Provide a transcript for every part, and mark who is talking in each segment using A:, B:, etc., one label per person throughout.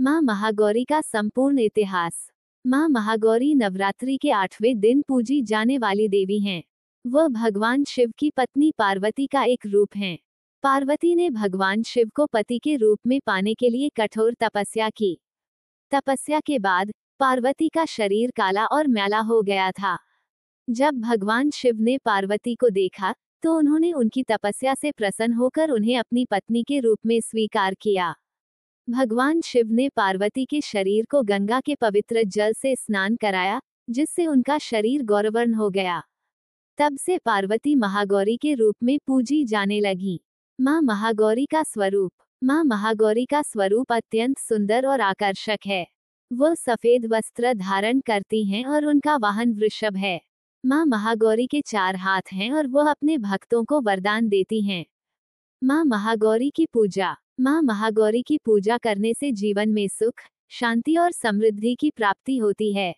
A: माँ महागौरी का संपूर्ण इतिहास। माँ महागौरी नवरात्रि के 8वें दिन पूजी जाने वाली देवी हैं। वह भगवान शिव की पत्नी पार्वती का एक रूप हैं। पार्वती ने भगवान शिव को पति के रूप में पाने के लिए कठोर तपस्या की। तपस्या के बाद पार्वती का शरीर काला और मैला हो गया था। जब भगवान शिव ने पार्वती को देखा तो उन्होंने उनकी तपस्या से प्रसन्न होकर उन्हें अपनी पत्नी के रूप में स्वीकार किया। भगवान शिव ने पार्वती के शरीर को गंगा के पवित्र जल से स्नान कराया, जिससे उनका शरीर गौरवर्ण हो गया। तब से पार्वती महागौरी के रूप में पूजी जाने लगी। माँ महागौरी का स्वरूप। माँ महागौरी का स्वरूप अत्यंत सुंदर और आकर्षक है। वह सफेद वस्त्र धारण करती हैं और उनका वाहन वृषभ है। माँ महागौरी के 4 हाथ हैं और वह अपने भक्तों को वरदान देती हैं। माँ महागौरी की पूजा। माँ महागौरी की पूजा करने से जीवन में सुख, शांति और समृद्धि की प्राप्ति होती है।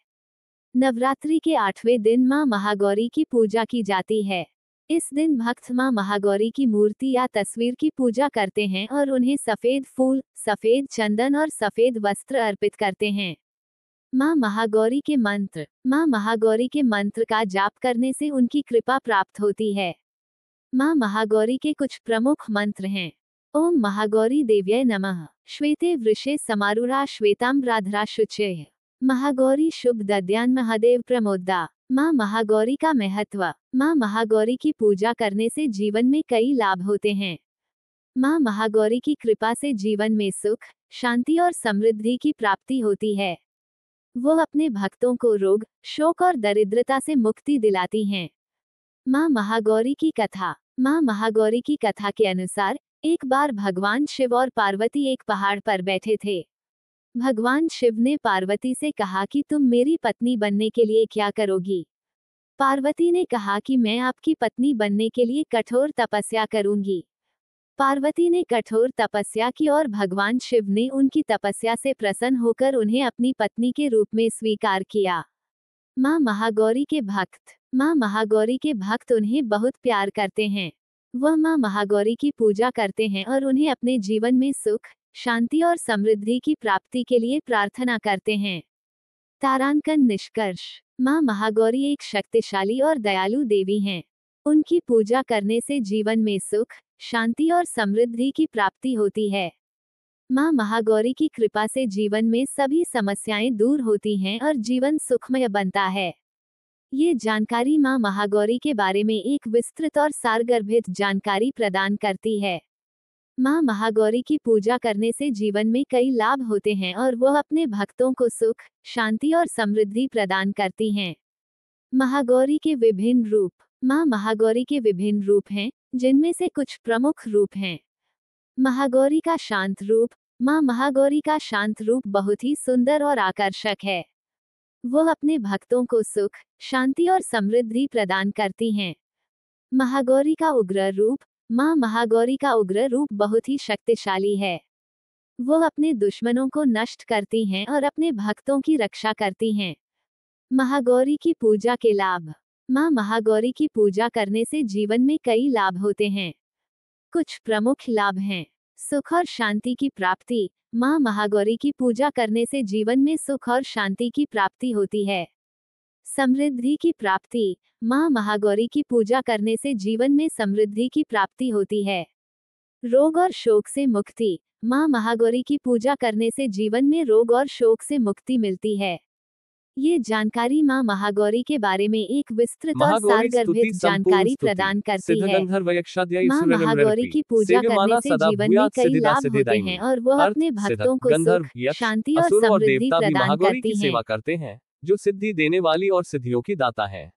A: नवरात्रि के 8वें दिन माँ महागौरी की पूजा की जाती है। इस दिन भक्त माँ महागौरी की मूर्ति या तस्वीर की पूजा करते हैं और उन्हें सफेद फूल, सफेद चंदन और सफेद वस्त्र अर्पित करते हैं। माँ महागौरी के मंत्र। माँ महागौरी के मंत्र का जाप करने से उनकी कृपा प्राप्त होती है। माँ महागौरी के कुछ प्रमुख मंत्र हैं। ओम महागौरी देव्यै नमः। श्वेते वृषे समारूढ़ा श्वेताम्बराधरा शुचय। महागौरी शुभ दद्यान महादेव प्रमोदा। माँ महागौरी का महत्व। माँ महागौरी की पूजा करने से जीवन में कई लाभ होते हैं। माँ महागौरी की कृपा से जीवन में सुख, शांति और समृद्धि की प्राप्ति होती है। वह अपने भक्तों को रोग, शोक और दरिद्रता से मुक्ति दिलाती हैं। माँ महागौरी की कथा। माँ महागौरी की कथा के अनुसार एक बार भगवान शिव और पार्वती एक पहाड़ पर बैठे थे। भगवान शिव ने पार्वती से कहा कि तुम मेरी पत्नी बनने के लिए क्या करोगी। पार्वती ने कहा कि मैं आपकी पत्नी बनने के लिए कठोर तपस्या करूंगी। पार्वती ने कठोर तपस्या की और भगवान शिव ने उनकी तपस्या से प्रसन्न होकर उन्हें अपनी पत्नी के रूप में स्वीकार किया। माँ महागौरी के भक्त। माँ महागौरी के भक्त उन्हें बहुत प्यार करते हैं। वह माँ महागौरी की पूजा करते हैं और उन्हें अपने जीवन में सुख, शांति और समृद्धि की प्राप्ति के लिए प्रार्थना करते हैं। तारांकन निष्कर्ष। माँ महागौरी एक शक्तिशाली और दयालु देवी हैं। उनकी पूजा करने से जीवन में सुख, शांति और समृद्धि की प्राप्ति होती है। माँ महागौरी की कृपा से जीवन में सभी समस्याएं दूर होती हैं और जीवन सुखमय बनता है। ये जानकारी माँ महागौरी के बारे में एक विस्तृत और सारगर्भित जानकारी प्रदान करती है। माँ महागौरी की पूजा करने से जीवन में कई लाभ होते हैं और वह अपने भक्तों को सुख, शांति और समृद्धि प्रदान करती हैं। महागौरी के विभिन्न रूप। माँ महागौरी के विभिन्न रूप हैं, जिनमें से कुछ प्रमुख रूप हैं। महागौरी का शांत रूप। माँ महागौरी का शांत रूप बहुत ही सुंदर और आकर्षक है। वह अपने भक्तों को सुख, शांति और समृद्धि प्रदान करती हैं। महागौरी का उग्र रूप। माँ महागौरी का उग्र रूप बहुत ही शक्तिशाली है। वह अपने दुश्मनों को नष्ट करती हैं और अपने भक्तों की रक्षा करती हैं। महागौरी की पूजा के लाभ। माँ महागौरी की पूजा करने से जीवन में कई लाभ होते हैं। कुछ प्रमुख लाभ हैं। सुख और शांति की प्राप्ति। माँ महागौरी की पूजा करने से जीवन में सुख और शांति की प्राप्ति होती है। समृद्धि की प्राप्ति। माँ महागौरी की पूजा करने से जीवन में समृद्धि की प्राप्ति होती है। रोग और शोक से मुक्ति। माँ महागौरी की पूजा करने से जीवन में रोग और शोक से मुक्ति मिलती है। ये जानकारी माँ महागौरी के बारे में एक विस्तृत और सारगर्भित जानकारी प्रदान करती है। माँ महागौरी की पूजा करने से जीवन में कई लाभ होते हैं और वह अपने भक्तों को सुख, शांति और समृद्धि प्रदान करती हैं।
B: सेवा करते हैं, जो सिद्धि देने वाली और सिद्धियों की दाता है।